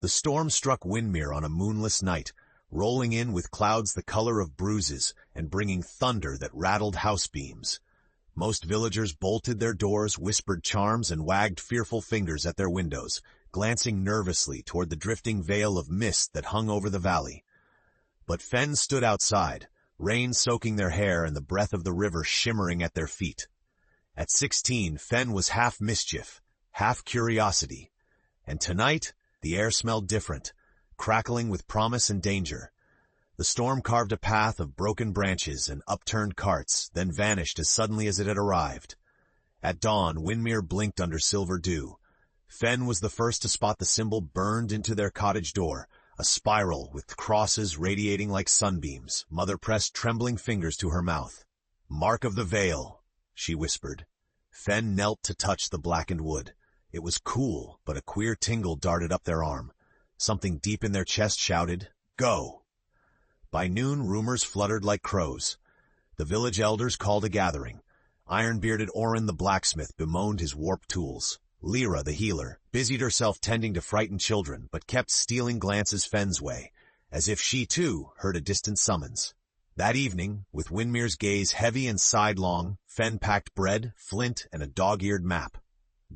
The storm struck Windmere on a moonless night, rolling in with clouds the color of bruises and bringing thunder that rattled house beams. Most villagers bolted their doors, whispered charms, and wagged fearful fingers at their windows, glancing nervously toward the drifting veil of mist that hung over the valley. But Fen stood outside, rain soaking their hair and the breath of the river shimmering at their feet. At 16, Fen was half mischief, half curiosity. And tonight, the air smelled different, crackling with promise and danger. The storm carved a path of broken branches and upturned carts, then vanished as suddenly as it had arrived. At dawn, Windmere blinked under silver dew. Fen was the first to spot the symbol burned into their cottage door, a spiral with crosses radiating like sunbeams. Mother pressed trembling fingers to her mouth. "Mark of the Vale," she whispered. Fen knelt to touch the blackened wood. It was cool, but a queer tingle darted up their arm. Something deep in their chest shouted, "Go!" By noon, rumors fluttered like crows. The village elders called a gathering. Iron-bearded Oren the blacksmith bemoaned his warped tools. Lyra, the healer, busied herself tending to frightened children, but kept stealing glances Fen's way, as if she, too, heard a distant summons. That evening, with Windmere's gaze heavy and sidelong, Fen packed bread, flint, and a dog-eared map.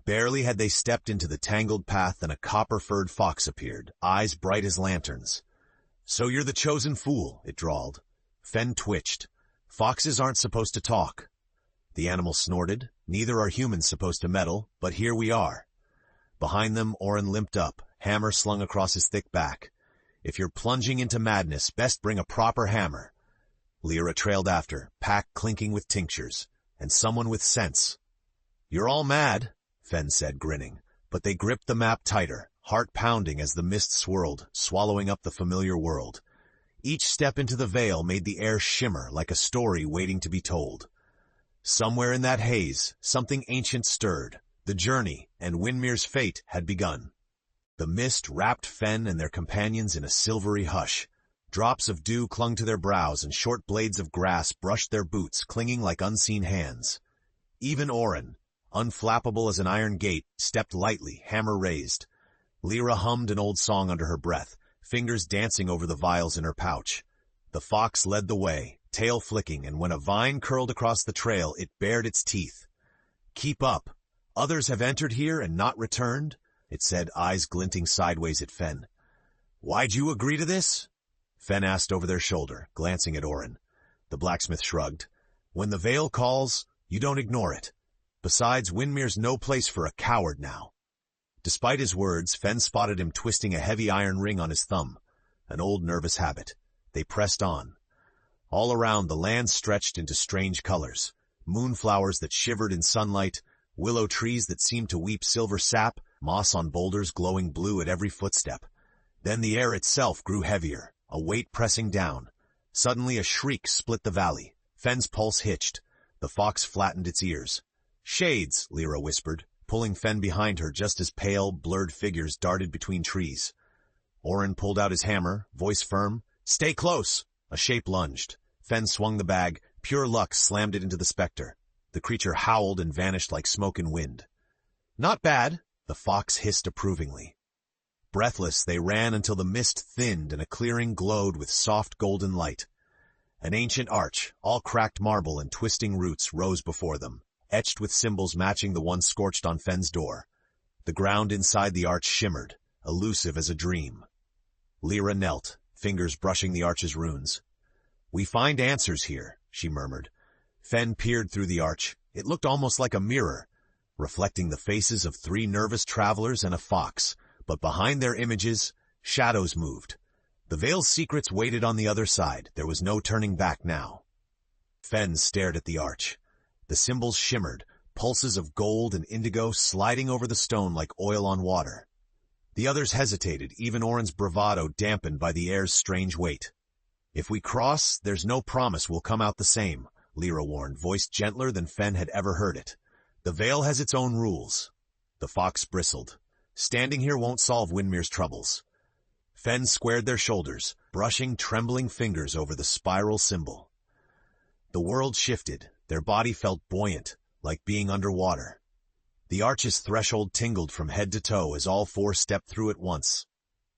Barely had they stepped into the tangled path than a copper-furred fox appeared, eyes bright as lanterns. "So you're the chosen fool," it drawled. Fen twitched. "Foxes aren't supposed to talk." The animal snorted. "Neither are humans supposed to meddle, but here we are." Behind them, Oren limped up, hammer slung across his thick back. "If you're plunging into madness, best bring a proper hammer." Lyra trailed after, pack clinking with tinctures, and someone with sense. "You're all mad," Fen said, grinning, but they gripped the map tighter, heart pounding as the mist swirled, swallowing up the familiar world. Each step into the veil made the air shimmer like a story waiting to be told. Somewhere in that haze, something ancient stirred. The journey, and Windmere's fate, had begun. The mist wrapped Fen and their companions in a silvery hush. Drops of dew clung to their brows and short blades of grass brushed their boots, clinging like unseen hands. Even Oren, unflappable as an iron gate, stepped lightly, hammer raised. Lyra hummed an old song under her breath, fingers dancing over the vials in her pouch. The fox led the way, tail flicking, and when a vine curled across the trail, it bared its teeth. "Keep up. Others have entered here and not returned," it said, eyes glinting sideways at Fen. "Why'd you agree to this?" Fen asked over their shoulder, glancing at Oren. The blacksmith shrugged. "When the veil calls, you don't ignore it. Besides, Windmere's no place for a coward now." Despite his words, Fen spotted him twisting a heavy iron ring on his thumb, an old nervous habit. They pressed on. All around, the land stretched into strange colors. Moonflowers that shivered in sunlight, willow trees that seemed to weep silver sap, moss on boulders glowing blue at every footstep. Then the air itself grew heavier, a weight pressing down. Suddenly a shriek split the valley. Fen's pulse hitched. The fox flattened its ears. "Shades," Lyra whispered, pulling Fen behind her just as pale, blurred figures darted between trees. Oren pulled out his hammer, voice firm. "Stay close!" A shape lunged. Fen swung the bag. Pure luck slammed it into the specter. The creature howled and vanished like smoke and wind. "Not bad," the fox hissed approvingly. Breathless, they ran until the mist thinned and a clearing glowed with soft golden light. An ancient arch, all cracked marble and twisting roots, rose before them, etched with symbols matching the one scorched on Fen's door. The ground inside the arch shimmered, elusive as a dream. Lyra knelt, fingers brushing the arch's runes. "We find answers here," she murmured. Fen peered through the arch. It looked almost like a mirror, reflecting the faces of 3 nervous travelers and a fox, but behind their images, shadows moved. The veil's secrets waited on the other side. There was no turning back now. Fen stared at the arch. The symbols shimmered, pulses of gold and indigo sliding over the stone like oil on water. The others hesitated, even Oren's bravado dampened by the air's strange weight. "If we cross, there's no promise we'll come out the same," Lyra warned, voice gentler than Fen had ever heard it. "The veil has its own rules." The fox bristled. "Standing here won't solve Windmere's troubles." Fen squared their shoulders, brushing trembling fingers over the spiral symbol. The world shifted. Their body felt buoyant, like being underwater. The arch's threshold tingled from head to toe as all 4 stepped through at once.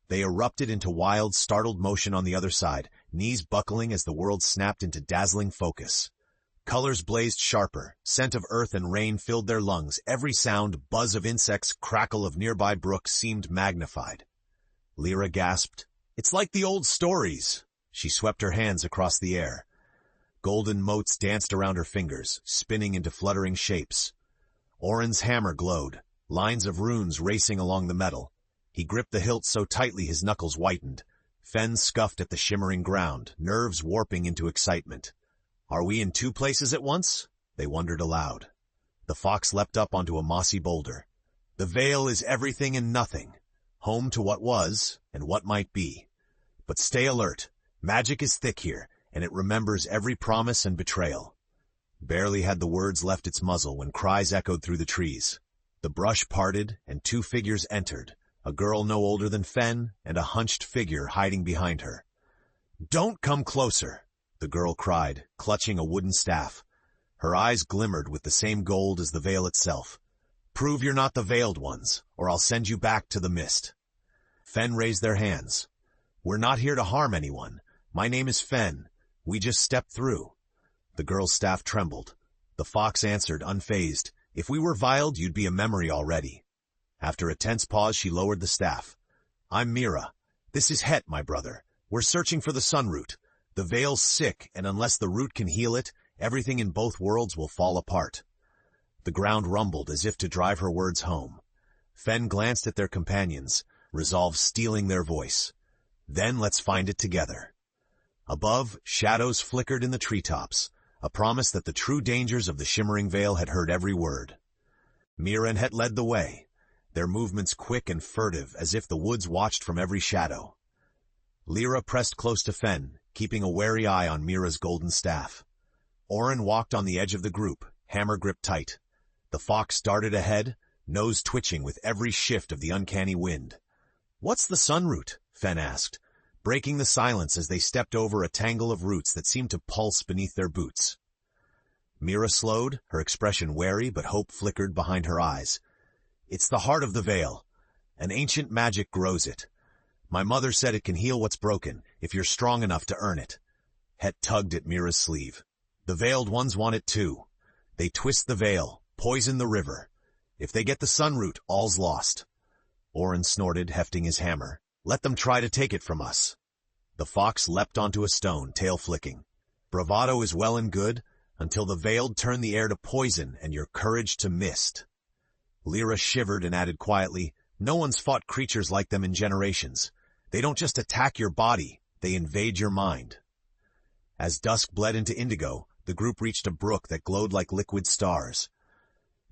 They erupted into wild, startled motion on the other side, knees buckling as the world snapped into dazzling focus. Colors blazed sharper, scent of earth and rain filled their lungs, every sound, buzz of insects, crackle of nearby brooks seemed magnified. Lyra gasped, "It's like the old stories." She swept her hands across the air. Golden motes danced around her fingers, spinning into fluttering shapes. Orin's hammer glowed, lines of runes racing along the metal. He gripped the hilt so tightly his knuckles whitened. Fen scuffed at the shimmering ground, nerves warping into excitement. "Are we in two places at once?" they wondered aloud. The fox leapt up onto a mossy boulder. "The Vale is everything and nothing, home to what was and what might be. But stay alert. Magic is thick here, and it remembers every promise and betrayal." Barely had the words left its muzzle when cries echoed through the trees. The brush parted, and two figures entered, a girl no older than Fen and a hunched figure hiding behind her. "Don't come closer," the girl cried, clutching a wooden staff. Her eyes glimmered with the same gold as the veil itself. "Prove you're not the veiled ones, or I'll send you back to the mist." Fen raised their hands. "We're not here to harm anyone. My name is Fen. We just stepped through." The girl's staff trembled. The fox answered, unfazed, "If we were veiled, you'd be a memory already." After a tense pause, she lowered the staff. "I'm Mira. This is Het, my brother. We're searching for the sun root. The Vale's sick, and unless the root can heal it, everything in both worlds will fall apart." The ground rumbled as if to drive her words home. Fen glanced at their companions, resolve stealing their voice. "Then let's find it together." Above, shadows flickered in the treetops, a promise that the true dangers of the Shimmering Vale had heard every word. Mira and Het led the way, their movements quick and furtive as if the woods watched from every shadow. Lyra pressed close to Fen, keeping a wary eye on Mira's golden staff. Orin walked on the edge of the group, hammer gripped tight. The fox darted ahead, nose twitching with every shift of the uncanny wind. "What's the sun root?" Fen asked, breaking the silence as they stepped over a tangle of roots that seemed to pulse beneath their boots. Mira slowed, her expression wary but hope flickered behind her eyes. "It's the heart of the Vale. An ancient magic grows it. My mother said it can heal what's broken, if you're strong enough to earn it." Het tugged at Mira's sleeve. "The Veiled Ones want it too. They twist the veil, poison the river. If they get the sun root, all's lost." Orin snorted, hefting his hammer. "Let them try to take it from us." The fox leapt onto a stone, tail flicking. "Bravado is well and good, until the Veiled turn the air to poison and your courage to mist." Lyra shivered and added quietly, "No one's fought creatures like them in generations. They don't just attack your body, they invade your mind." As dusk bled into indigo, the group reached a brook that glowed like liquid stars.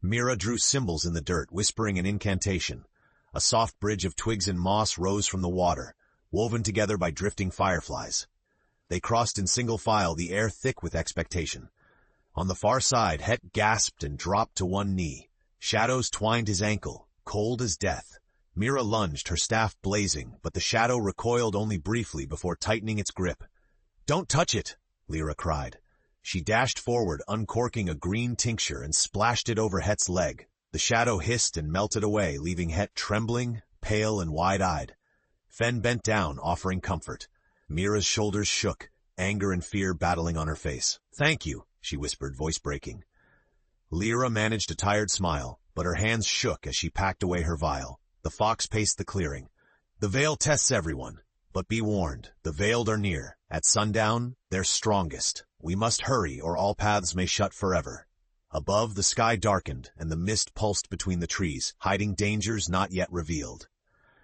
Mira drew symbols in the dirt, whispering an incantation. A soft bridge of twigs and moss rose from the water, woven together by drifting fireflies. They crossed in single file, the air thick with expectation. On the far side, Het gasped and dropped to one knee. Shadows twined his ankle, cold as death. Mira lunged, her staff blazing, but the shadow recoiled only briefly before tightening its grip. "Don't touch it!" Lyra cried. She dashed forward, uncorking a green tincture, and splashed it over Het's leg. The shadow hissed and melted away, leaving Het trembling, pale, and wide-eyed. Fen bent down, offering comfort. Mira's shoulders shook, anger and fear battling on her face. "Thank you," she whispered, voice breaking. Lyra managed a tired smile, but her hands shook as she packed away her vial. The fox paced the clearing. "The Vale tests everyone, but be warned, the Veiled are near. At sundown, they're strongest. We must hurry, or all paths may shut forever." Above, the sky darkened, and the mist pulsed between the trees, hiding dangers not yet revealed.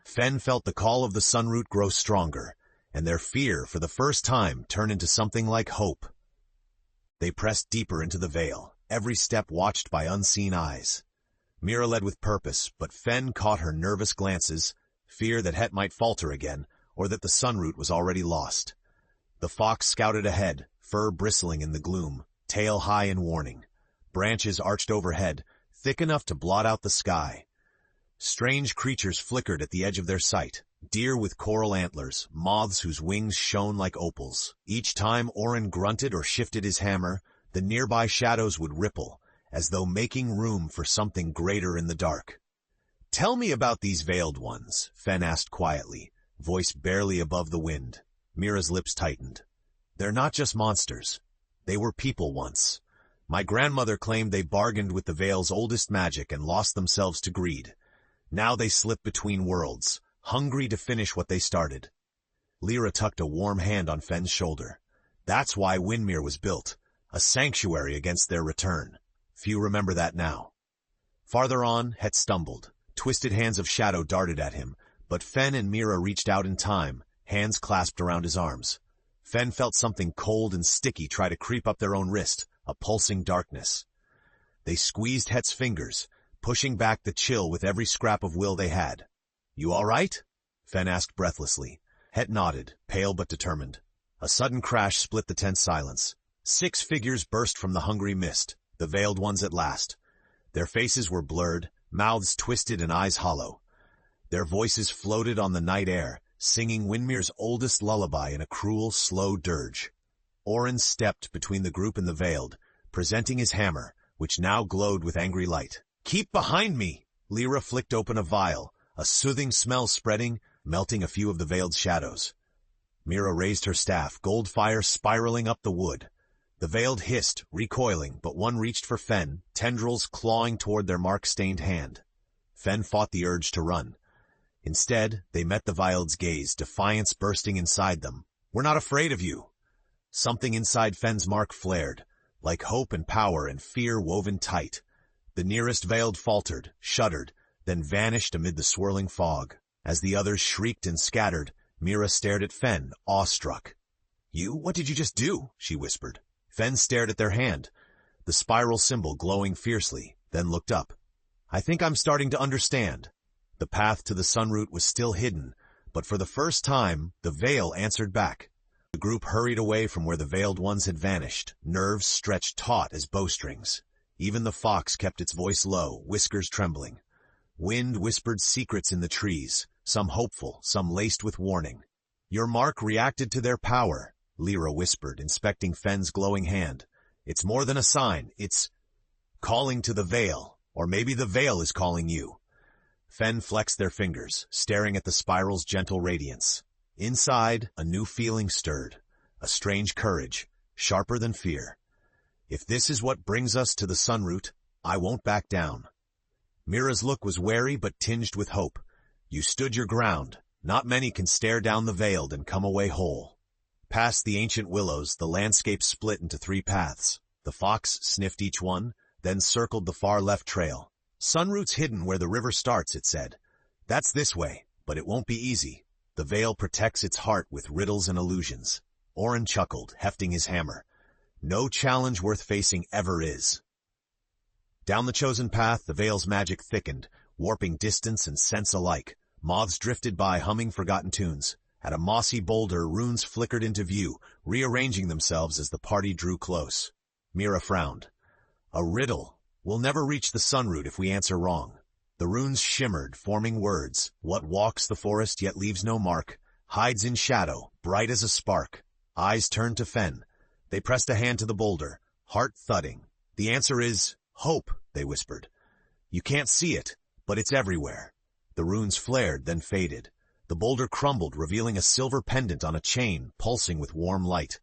Fen felt the call of the sunroot grow stronger, and their fear, for the first time, turn into something like hope. They pressed deeper into the Vale, every step watched by unseen eyes. Mira led with purpose, but Fen caught her nervous glances, fear that Het might falter again, or that the sunroot was already lost. The fox scouted ahead, fur bristling in the gloom, tail high in warning. Branches arched overhead, thick enough to blot out the sky. Strange creatures flickered at the edge of their sight, deer with coral antlers, moths whose wings shone like opals. Each time Orin grunted or shifted his hammer, the nearby shadows would ripple, as though making room for something greater in the dark. "Tell me about these Veiled Ones," Fen asked quietly. voice barely above the wind. Mira's lips tightened. They're not just monsters. They were people once. My grandmother claimed they bargained with the Vale's oldest magic and lost themselves to greed. Now they slip between worlds, hungry to finish what they started. Lyra tucked a warm hand on Fenn's shoulder. That's why Windmere was built, a sanctuary against their return. Few remember that now. Farther on, Het stumbled. Twisted hands of shadow darted at him, but Fenn and Mira reached out in time, hands clasped around his arms. Fenn felt something cold and sticky try to creep up their own wrist, a pulsing darkness. They squeezed Het's fingers, pushing back the chill with every scrap of will they had. You all right? Fenn asked breathlessly. Het nodded, pale but determined. A sudden crash split the tense silence. 6 figures burst from the hungry mist, the veiled ones at last. Their faces were blurred, mouths twisted and eyes hollow. Their voices floated on the night air, singing Windmere's oldest lullaby in a cruel, slow dirge. Orin stepped between the group and the veiled, presenting his hammer, which now glowed with angry light. Keep behind me! Lyra flicked open a vial, a soothing smell spreading, melting a few of the veiled shadows. Mira raised her staff, gold fire spiraling up the wood. The veiled hissed, recoiling, but one reached for Fenn, tendrils clawing toward their mark-stained hand. Fenn fought the urge to run. Instead, they met the veiled's gaze, defiance bursting inside them. We're not afraid of you. Something inside Fenn's mark flared, like hope and power and fear woven tight. The nearest veiled faltered, shuddered, then vanished amid the swirling fog. As the others shrieked and scattered, Mira stared at Fenn, awestruck. You? What did you just do? She whispered. Fenn stared at their hand, the spiral symbol glowing fiercely, then looked up. I think I'm starting to understand. The path to the sunroot was still hidden, but for the first time, the veil answered back. The group hurried away from where the veiled ones had vanished, nerves stretched taut as bowstrings. Even the fox kept its voice low, whiskers trembling. Wind whispered secrets in the trees, some hopeful, some laced with warning. Your mark reacted to their power, Lyra whispered, inspecting Fenn's glowing hand. It's more than a sign, it's calling to the veil, or maybe the veil is calling you. Fenn flexed their fingers, staring at the spiral's gentle radiance. Inside, a new feeling stirred, a strange courage, sharper than fear. If this is what brings us to the sunroot, I won't back down. Mira's look was wary but tinged with hope. You stood your ground. Not many can stare down the veiled and come away whole. Past the ancient willows, the landscape split into 3 paths. The fox sniffed each one, then circled the far left trail. Sunroot's hidden where the river starts, it said. That's this way, but it won't be easy. The veil protects its heart with riddles and illusions. Orin chuckled, hefting his hammer. No challenge worth facing ever is. Down the chosen path, the veil's magic thickened, warping distance and sense alike. Moths drifted by, humming forgotten tunes. At a mossy boulder, runes flickered into view, rearranging themselves as the party drew close. Mira frowned. A riddle. We'll never reach the sunroot if we answer wrong. The runes shimmered, forming words. What walks the forest yet leaves no mark, hides in shadow, bright as a spark. Eyes turned to Fenn. They pressed a hand to the boulder, heart thudding. The answer is hope, they whispered. You can't see it, but it's everywhere. The runes flared, then faded. The boulder crumbled, revealing a silver pendant on a chain, pulsing with warm light.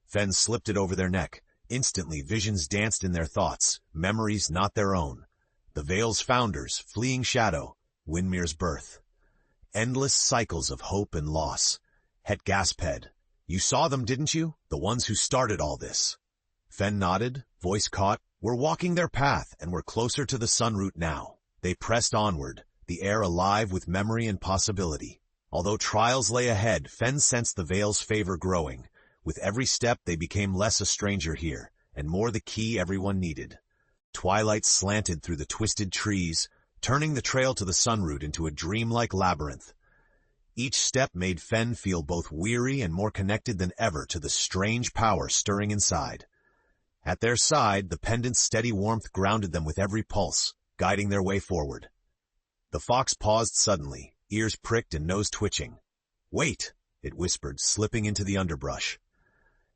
Fenn slipped it over their neck. Instantly, visions danced in their thoughts, memories not their own. The Vale's founders, fleeing shadow, Windmere's birth. Endless cycles of hope and loss. Het gasped. You saw them, didn't you? The ones who started all this. Fenn nodded, voice caught. We're walking their path, and we're closer to the sunroot now. They pressed onward, the air alive with memory and possibility. Although trials lay ahead, Fenn sensed the Vale's favor growing. With every step, they became less a stranger here, and more the key everyone needed. Twilight slanted through the twisted trees, turning the trail to the sunroot into a dreamlike labyrinth. Each step made Fenn feel both weary and more connected than ever to the strange power stirring inside. At their side, the pendant's steady warmth grounded them with every pulse, guiding their way forward. The fox paused suddenly, ears pricked and nose twitching. Wait, it whispered, slipping into the underbrush.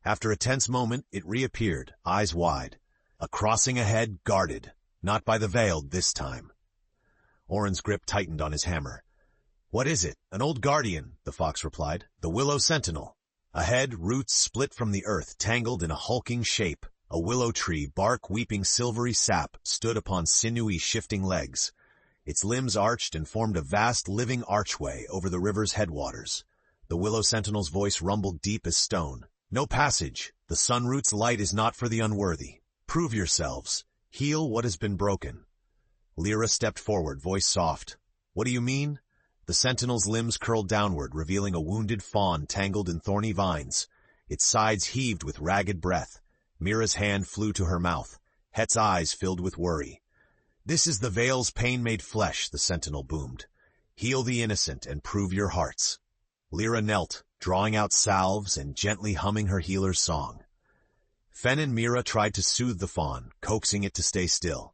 After a tense moment, it reappeared, eyes wide. A crossing ahead, guarded, not by the veiled this time. Orin's grip tightened on his hammer. What is it? An old guardian, the fox replied. The willow sentinel. Ahead, roots split from the earth, tangled in a hulking shape. A willow tree, bark weeping silvery sap, stood upon sinewy, shifting legs. Its limbs arched and formed a vast living archway over the river's headwaters. The willow sentinel's voice rumbled deep as stone. No passage. The sunroot's light is not for the unworthy. Prove yourselves. Heal what has been broken. Lyra stepped forward, voice soft. What do you mean? The sentinel's limbs curled downward, revealing a wounded fawn tangled in thorny vines. Its sides heaved with ragged breath. Mira's hand flew to her mouth. Het's eyes filled with worry. This is the Vale's pain-made flesh, the sentinel boomed. Heal the innocent and prove your hearts. Lyra knelt, drawing out salves and gently humming her healer's song. Fen and Mira tried to soothe the fawn, coaxing it to stay still.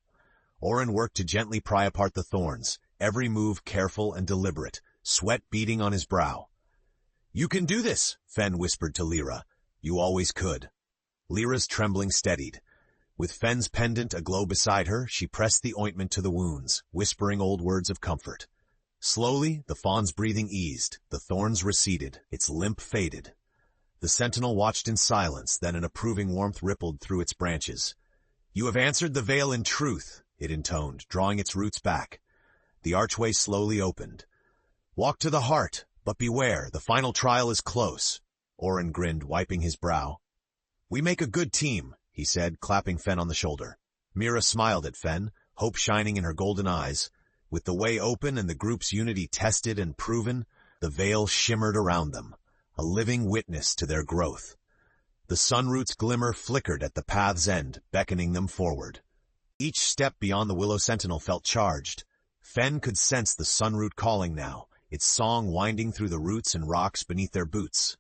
Orin worked to gently pry apart the thorns, every move careful and deliberate, sweat beading on his brow. You can do this, Fen whispered to Lyra. You always could. Lyra's trembling steadied. With Fen's pendant aglow beside her, she pressed the ointment to the wounds, whispering old words of comfort. Slowly, the fawn's breathing eased, the thorns receded, its limp faded. The sentinel watched in silence, then an approving warmth rippled through its branches. You have answered the Vale in truth, it intoned, drawing its roots back. The archway slowly opened. Walk to the heart, but beware, the final trial is close. Orin grinned, wiping his brow. We make a good team, he said, clapping Fen on the shoulder. Mira smiled at Fen, hope shining in her golden eyes. With the way open and the group's unity tested and proven, the Vale shimmered around them, a living witness to their growth. The sunroot's glimmer flickered at the path's end, beckoning them forward. Each step beyond the willow sentinel felt charged. Fen could sense the sunroot calling now, its song winding through the roots and rocks beneath their boots.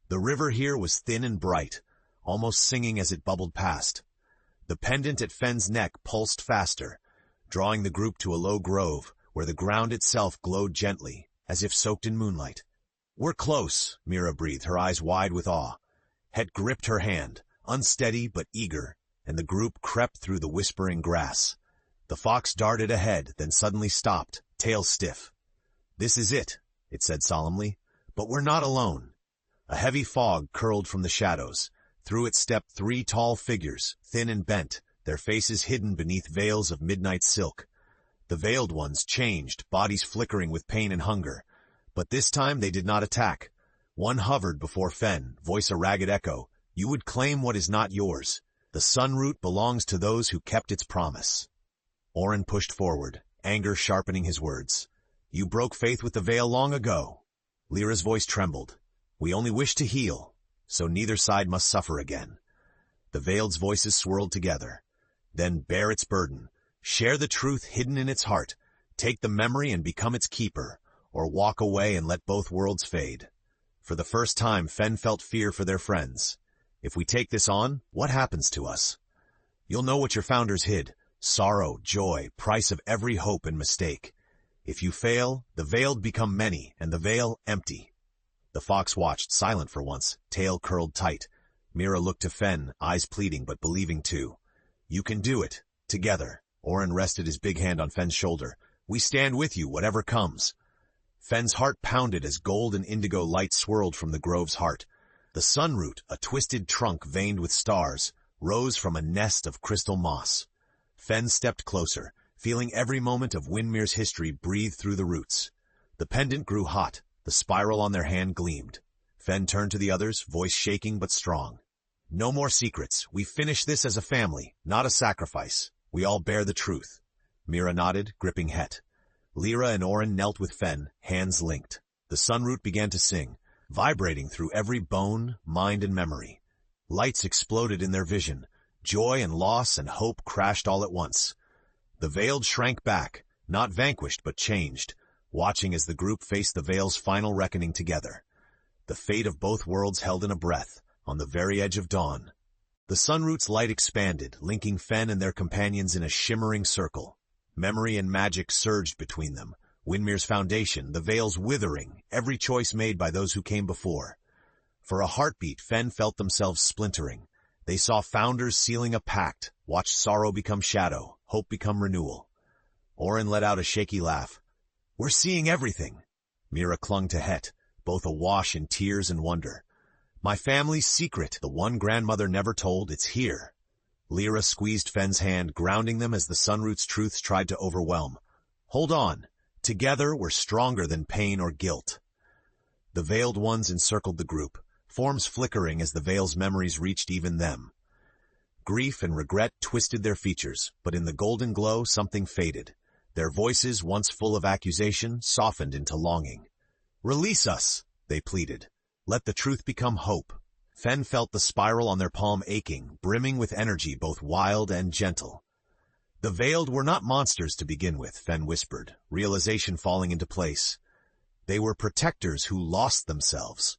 The river here was thin and bright, almost singing as it bubbled past. The pendant at Fen's neck pulsed faster, drawing the group to a low grove, where the ground itself glowed gently, as if soaked in moonlight. We're close, Mira breathed, her eyes wide with awe. Het gripped her hand, unsteady but eager, and the group crept through the whispering grass. The fox darted ahead, then suddenly stopped, tail stiff. This is it, it said solemnly, but we're not alone. A heavy fog curled from the shadows. Through it stepped 3 tall figures, thin and bent, their faces hidden beneath veils of midnight silk. The veiled ones changed, bodies flickering with pain and hunger. But this time they did not attack. One hovered before Fen, voice a ragged echo. You would claim what is not yours. The sunroot belongs to those who kept its promise. Orin pushed forward, anger sharpening his words. You broke faith with the Vale long ago. Lyra's voice trembled. We only wish to heal, so neither side must suffer again. The Vale's voices swirled together. Then bear its burden. Share the truth hidden in its heart. Take the memory and become its keeper, or walk away and let both worlds fade. For the first time, Fen felt fear for their friends. If we take this on, what happens to us? You'll know what your founders hid. Sorrow, joy, price of every hope and mistake. If you fail, the veiled become many, and the Vale empty. The fox watched, silent for once, tail curled tight. Mira looked to Fen, eyes pleading but believing too. You can do it. Together. Orin rested his big hand on Fen's shoulder. We stand with you, whatever comes. Fen's heart pounded as gold and indigo light swirled from the grove's heart. The sunroot, a twisted trunk veined with stars, rose from a nest of crystal moss. Fen stepped closer, feeling every moment of Windmere's history breathe through the roots. The pendant grew hot, the spiral on their hand gleamed. Fen turned to the others, voice shaking but strong. No more secrets. We finish this as a family, not a sacrifice. We all bear the truth. Mira nodded, gripping Het. Lyra and Orin knelt with Fen, hands linked. The sunroot began to sing, vibrating through every bone, mind, and memory. Lights exploded in their vision. Joy and loss and hope crashed all at once. The Veiled shrank back, not vanquished but changed, watching as the group faced the Vale's final reckoning together. The fate of both worlds held in a breath, on the very edge of dawn. The sunroot's light expanded, linking Fen and their companions in a shimmering circle. Memory and magic surged between them. Windmere's foundation, the Vale's withering, every choice made by those who came before. For a heartbeat, Fen felt themselves splintering. They saw founders sealing a pact, watched sorrow become shadow, hope become renewal. Orin let out a shaky laugh. We're seeing everything. Mira clung to Het, both awash in tears and wonder. My family's secret, the one grandmother never told, it's here. Lyra squeezed Fenn's hand, grounding them as the sunroot's truths tried to overwhelm. Hold on. Together, we're stronger than pain or guilt. The veiled ones encircled the group, forms flickering as the veil's memories reached even them. Grief and regret twisted their features, but in the golden glow something faded. Their voices, once full of accusation, softened into longing. Release us, they pleaded. Let the truth become hope. Fenn felt the spiral on their palm aching, brimming with energy both wild and gentle. The veiled were not monsters to begin with, Fenn whispered, realization falling into place. They were protectors who lost themselves.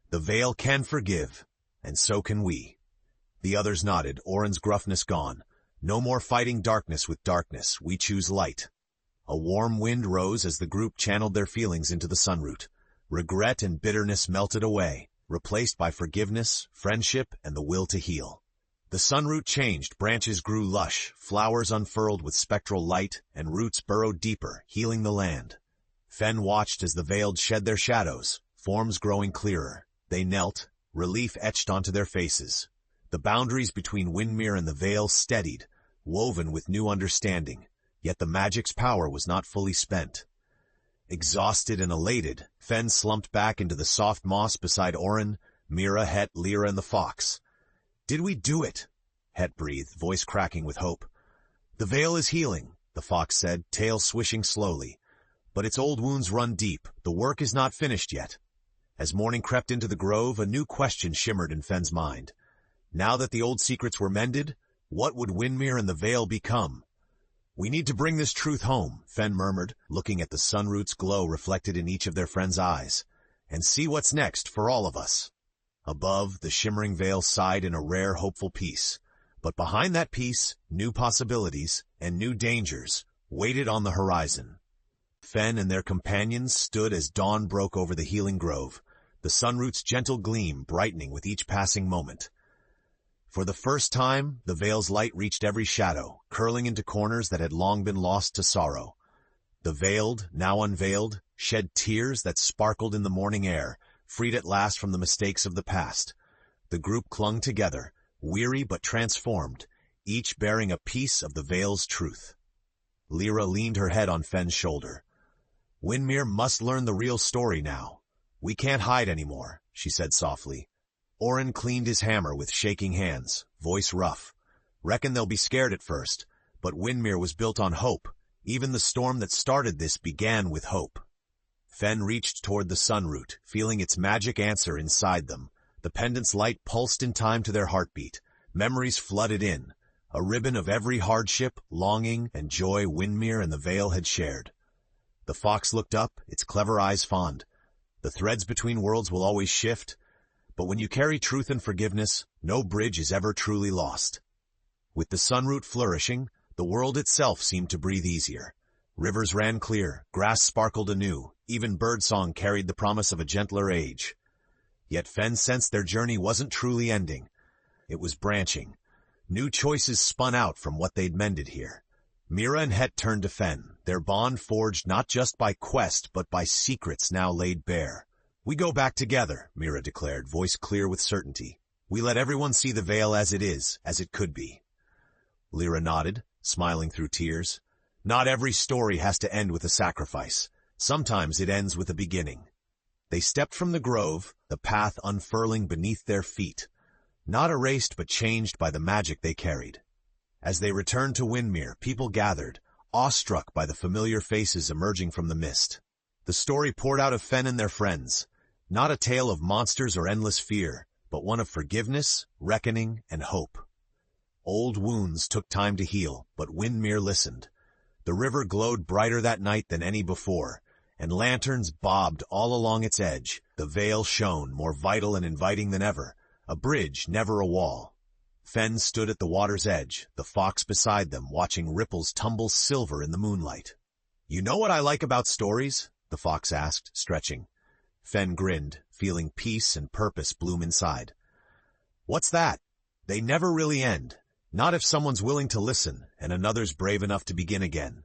The veil can forgive, and so can we. The others nodded, Orin's gruffness gone. No more fighting darkness with darkness, we choose light. A warm wind rose as the group channeled their feelings into the sunroot. Regret and bitterness melted away, replaced by forgiveness, friendship, and the will to heal. The sunroot changed, branches grew lush, flowers unfurled with spectral light, and roots burrowed deeper, healing the land. Fenn watched as the veiled shed their shadows, forms growing clearer. They knelt, relief etched onto their faces. The boundaries between Windmere and the Vale steadied, woven with new understanding, yet the magic's power was not fully spent. Exhausted and elated, Fenn slumped back into the soft moss beside Orin, Mira, Het, Lyra, and the fox. Did we do it? Het breathed, voice cracking with hope. The Vale is healing, the fox said, tail swishing slowly. But its old wounds run deep. The work is not finished yet. As morning crept into the grove, a new question shimmered in Fenn's mind. Now that the old secrets were mended, what would Windmere and the Vale become? We need to bring this truth home, Fenn murmured, looking at the sunroot's glow reflected in each of their friends' eyes, and see what's next for all of us. Above, the Shimmering Vale sighed in a rare, hopeful peace. But behind that peace, new possibilities and new dangers waited on the horizon. Fenn and their companions stood as dawn broke over the healing grove, the sunroot's gentle gleam brightening with each passing moment. For the first time, the Vale's light reached every shadow, curling into corners that had long been lost to sorrow. The veiled, now unveiled, shed tears that sparkled in the morning air, freed at last from the mistakes of the past. The group clung together, weary but transformed, each bearing a piece of the Vale's truth. Lyra leaned her head on Fenn's shoulder. Windmere must learn the real story now. We can't hide anymore, she said softly. Orin cleaned his hammer with shaking hands, voice rough. Reckon they'll be scared at first, but Windmere was built on hope. Even the storm that started this began with hope. Fenn reached toward the sunroot, feeling its magic answer inside them. The pendant's light pulsed in time to their heartbeat. Memories flooded in, a ribbon of every hardship, longing, and joy Windmere and the Vale had shared. The fox looked up, its clever eyes fond. The threads between worlds will always shift, but when you carry truth and forgiveness, no bridge is ever truly lost. With the sunroot flourishing, the world itself seemed to breathe easier. Rivers ran clear, grass sparkled anew, even birdsong carried the promise of a gentler age. Yet Fenn sensed their journey wasn't truly ending. It was branching. New choices spun out from what they'd mended here. Mira and Het turned to Fenn, their bond forged not just by quest but by secrets now laid bare. We go back together, Mira declared, voice clear with certainty. We let everyone see the Vale as it is, as it could be. Lyra nodded, smiling through tears. Not every story has to end with a sacrifice. Sometimes it ends with a beginning. They stepped from the grove, the path unfurling beneath their feet, not erased but changed by the magic they carried. As they returned to Windmere, people gathered, awestruck by the familiar faces emerging from the mist. The story poured out of Fenn and their friends. Not a tale of monsters or endless fear, but one of forgiveness, reckoning, and hope. Old wounds took time to heal, but Windmere listened. The river glowed brighter that night than any before, and lanterns bobbed all along its edge. The Vale shone, more vital and inviting than ever, a bridge, never a wall. Fenn stood at the water's edge, the fox beside them, watching ripples tumble silver in the moonlight. You know what I like about stories? The fox asked, stretching. Fenn grinned, feeling peace and purpose bloom inside. What's that? They never really end. Not if someone's willing to listen, and another's brave enough to begin again.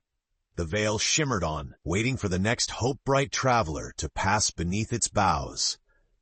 The Vale shimmered on, waiting for the next hope-bright traveler to pass beneath its boughs.